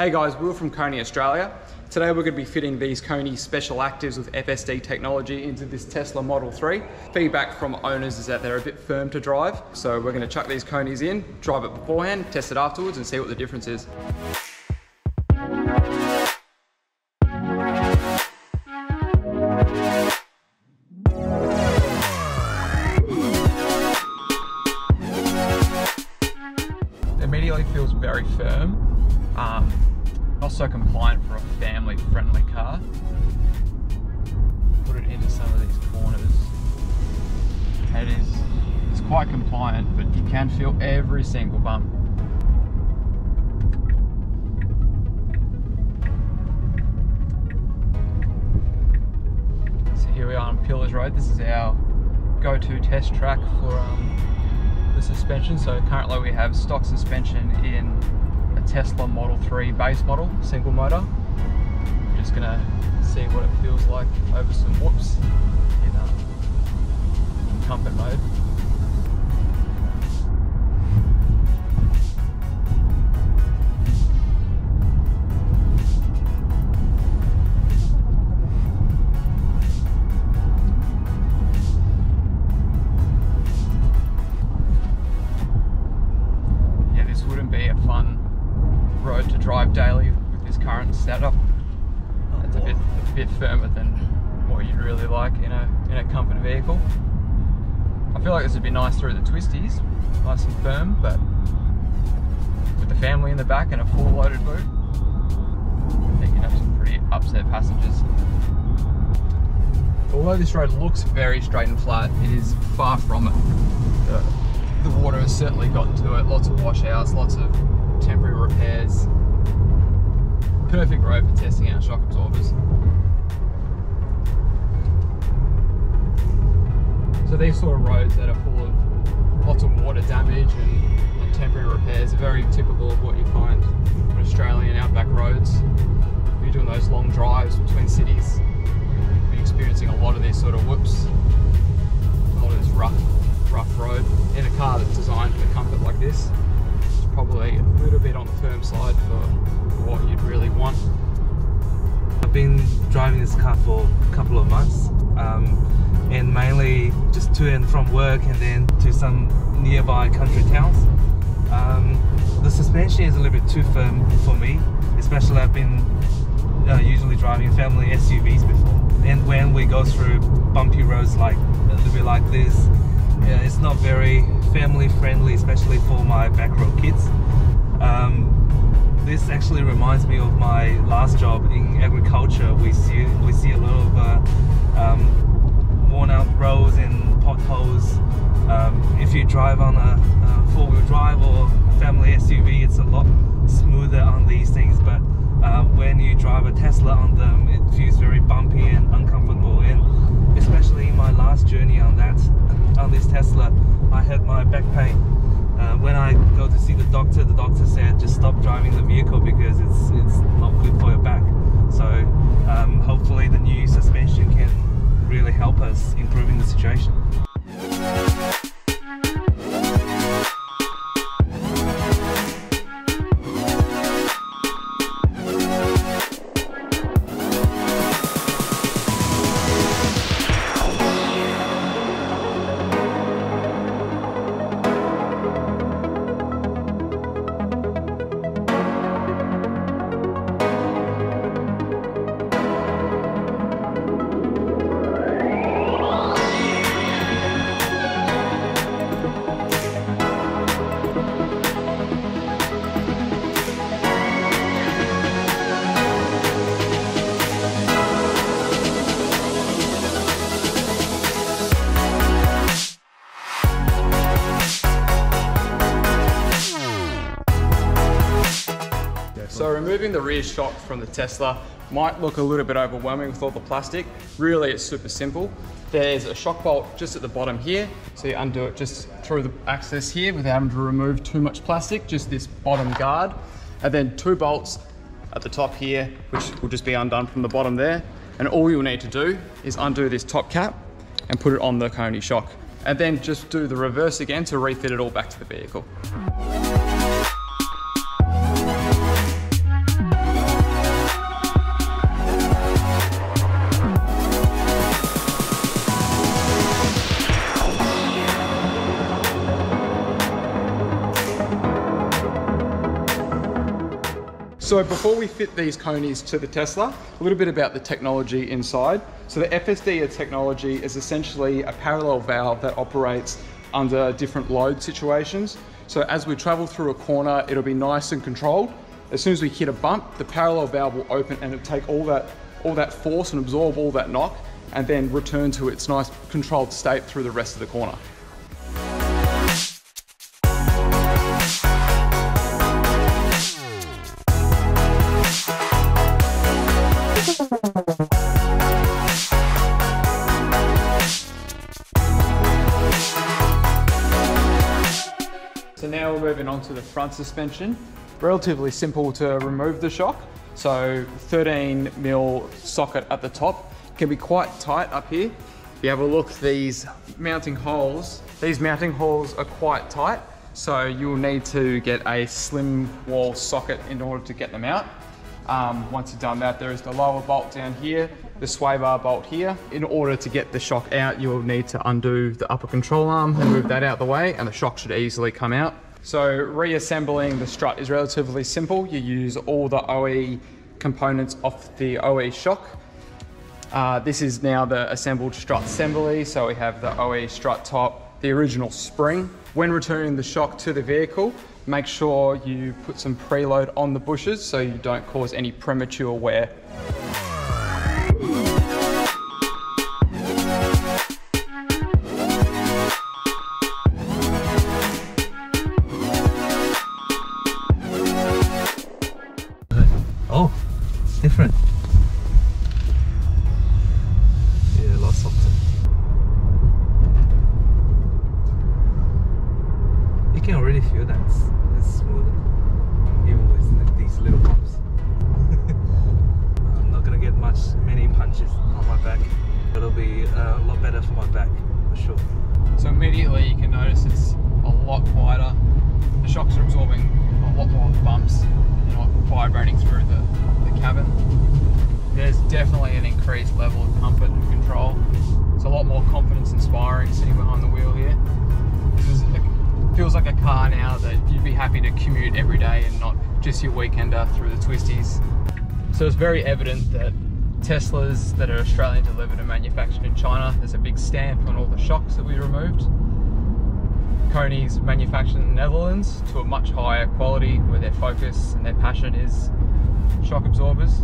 Hey guys, Will from KONI Australia. Today we're going to be fitting these KONI Special Actives with FSD Technology into this Tesla Model 3. Feedback from owners is that they're a bit firm to drive, so we're going to chuck these KONIs in, drive it beforehand, test it afterwards and see what the difference is. It immediately feels very firm. Not so compliant for a family-friendly car. Put it into some of these corners. It's quite compliant, but you can feel every single bump. So here we are on Pillars Road. This is our go-to test track for the suspension. So currently we have stock suspension in Tesla Model 3 base model, single motor. I'm just gonna see what it feels like over some whoops in comfort mode. Yeah, this wouldn't be a fun road to drive daily with this current setup. It's a bit firmer than what you'd really like in a comfort vehicle. I feel like this would be nice through the twisties, nice and firm, but with the family in the back and a full loaded boot, I think you'd have some pretty upset passengers. Although this road looks very straight and flat, it is far from it. The water has certainly gotten to it, lots of washouts, lots of temporary repairs. Perfect road for testing out shock absorbers. So these sort of roads that are full of lots of water damage and temporary repairs are very typical of what you find on Australian outback roads. If you're doing those long drives between cities, you'll be experiencing a lot of these sort of whoops, a lot of this rough road in a car that's designed for comfort like this. Probably a little bit on the firm side for what you'd really want. I've been driving this car for a couple of months and mainly just to and from work and then to some nearby country towns. The suspension is a little bit too firm for me, especially I've been usually driving family SUVs before, and when we go through bumpy roads like a little bit like this, it's not very family friendly, especially for my back row kids. This actually reminds me of my last job in agriculture. We see a lot of worn out roads and potholes. If you drive on a four-wheel drive or a family SUV, it's a lot smoother on these things, but when you drive a Tesla on them, it feels very bumpy and uncomfortable. And especially in my last journey on this Tesla, I had my back pain. When I go to see the doctor said just stop driving the vehicle because it's not good for your back. So hopefully the new suspension can really help us improving the situation. So removing the rear shock from the Tesla might look a little bit overwhelming with all the plastic. Really, it's super simple. There's a shock bolt just at the bottom here. So you undo it just through the access here without having to remove too much plastic, just this bottom guard. And then two bolts at the top here, which will just be undone from the bottom there. And all you'll need to do is undo this top cap and put it on the KONI shock. And then just do the reverse again to refit it all back to the vehicle. So before we fit these KONIs to the Tesla, a little bit about the technology inside. So the FSD Technology is essentially a parallel valve that operates under different load situations. So as we travel through a corner, it'll be nice and controlled. As soon as we hit a bump, the parallel valve will open and it'll take all that force and absorb all that knock and then return to its nice controlled state through the rest of the corner. So now we're moving on to the front suspension. Relatively simple to remove the shock. So 13mm socket at the top, can be quite tight up here. If you have a look, these mounting holes are quite tight. So you'll need to get a slim wall socket in order to get them out. Once you've done that, there is the lower bolt down here, the sway bar bolt here. In order to get the shock out, you'll need to undo the upper control arm and move that out of the way, and the shock should easily come out. So reassembling the strut is relatively simple. You use all the OE components off the OE shock. This is now the assembled strut assembly. So we have the OE strut top, the original spring. When returning the shock to the vehicle, make sure you put some preload on the bushes so you don't cause any premature wear. Oh, different. Yeah, a lot softer. You can already feel that it's smooth, even with these little bumps. I'm not gonna get many punches on my back. It'll be a lot better for my back, for sure. So immediately you can notice it's a lot quieter. The shocks are absorbing a lot more of the bumps. You're not vibrating through the cabin. There's definitely an increased level of comfort and control. It's a lot more confidence inspiring sitting behind the wheel here. It feels like a car now that you'd be happy to commute every day and not just your weekender through the twisties. So it's very evident that Teslas that are Australian delivered and manufactured in China, there's a big stamp on all the shocks that we removed. KONI's manufactured in the Netherlands to a much higher quality where their focus and their passion is shock absorbers.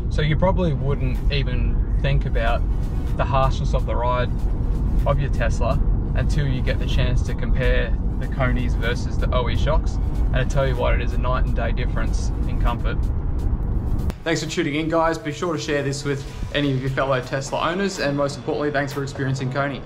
So you probably wouldn't even think about the harshness of the ride of your Tesla until you get the chance to compare the KONIs versus the OE shocks, and I tell you what, it is a night and day difference in comfort. Thanks for tuning in, guys. Be sure to share this with any of your fellow Tesla owners, and most importantly, thanks for experiencing KONI.